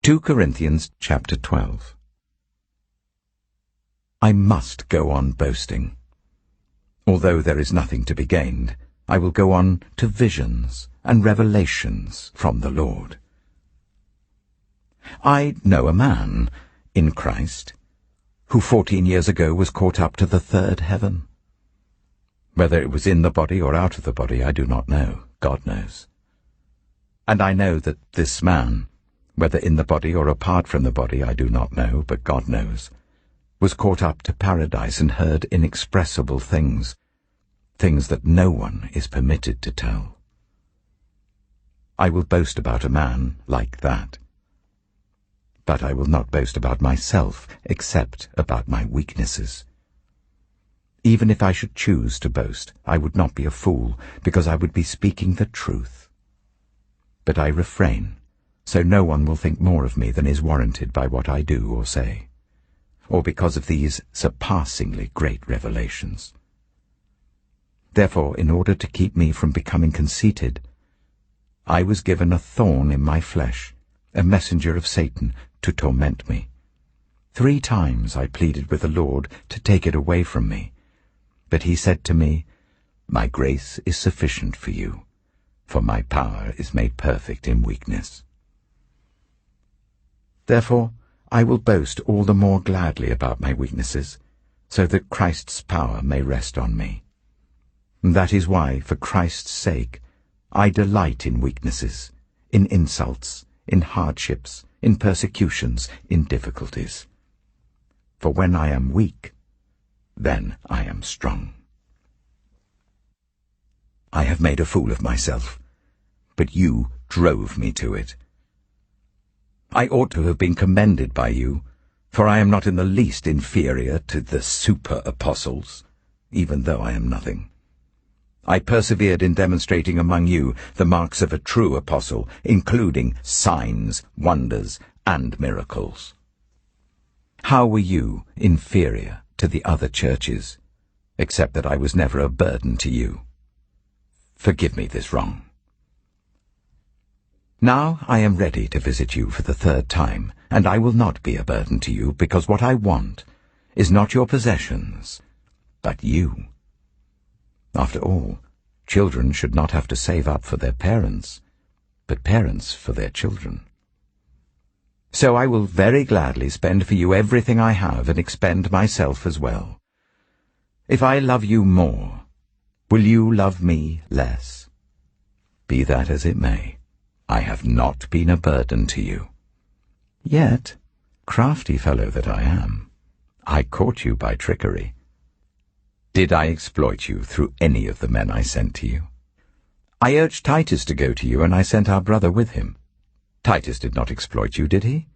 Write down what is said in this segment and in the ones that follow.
2 Corinthians chapter 12. I must go on boasting. Although there is nothing to be gained, I will go on to visions and revelations from the Lord. I know a man in Christ who 14 years ago was caught up to the third heaven. Whether it was in the body or out of the body, I do not know. God knows. And I know that this man, whether in the body or apart from the body, I do not know, but God knows, was caught up to paradise and heard inexpressible things, things that no one is permitted to tell. I will boast about a man like that. But I will not boast about myself, except about my weaknesses. Even if I should choose to boast, I would not be a fool, because I would be speaking the truth. But I refrain, so no one will think more of me than is warranted by what I do or say, or because of these surpassingly great revelations. Therefore, in order to keep me from becoming conceited, I was given a thorn in my flesh, a messenger of Satan, to torment me. 3 times I pleaded with the Lord to take it away from me. But he said to me, "My grace is sufficient for you, for my power is made perfect in weakness." Therefore, I will boast all the more gladly about my weaknesses, so that Christ's power may rest on me. And that is why, for Christ's sake, I delight in weaknesses, in insults, in hardships, in persecutions, in difficulties. For when I am weak, then I am strong. I have made a fool of myself, but you drove me to it. I ought to have been commended by you, for I am not in the least inferior to the super-apostles, even though I am nothing. I persevered in demonstrating among you the marks of a true apostle, including signs, wonders, and miracles. How were you inferior to the other churches, except that I was never a burden to you? Forgive me this wrong. Now I am ready to visit you for the 3rd time, and I will not be a burden to you, because what I want is not your possessions, but you. After all, children should not have to save up for their parents, but parents for their children. So I will very gladly spend for you everything I have and expend myself as well. If I love you more, will you love me less? Be that as it may, I have not been a burden to you. Yet, crafty fellow that I am, I caught you by trickery. Did I exploit you through any of the men I sent to you? I urged Titus to go to you, and I sent our brother with him. Titus did not exploit you, did he?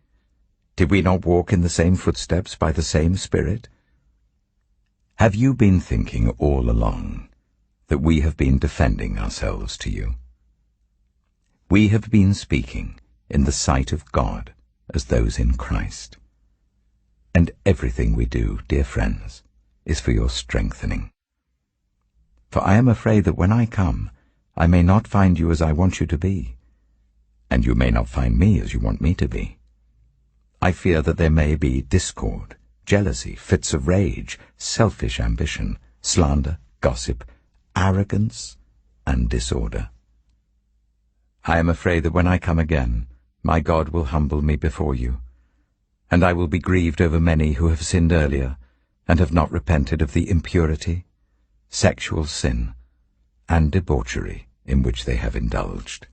Did we not walk in the same footsteps by the same Spirit? Have you been thinking all along that we have been defending ourselves to you? We have been speaking in the sight of God as those in Christ. And everything we do, dear friends, is for your strengthening. For I am afraid that when I come, I may not find you as I want you to be, and you may not find me as you want me to be. I fear that there may be discord, jealousy, fits of rage, selfish ambition, slander, gossip, arrogance, and disorder. I am afraid that when I come again, my God will humble me before you, and I will be grieved over many who have sinned earlier, and have not repented of the impurity, sexual sin, and debauchery in which they have indulged.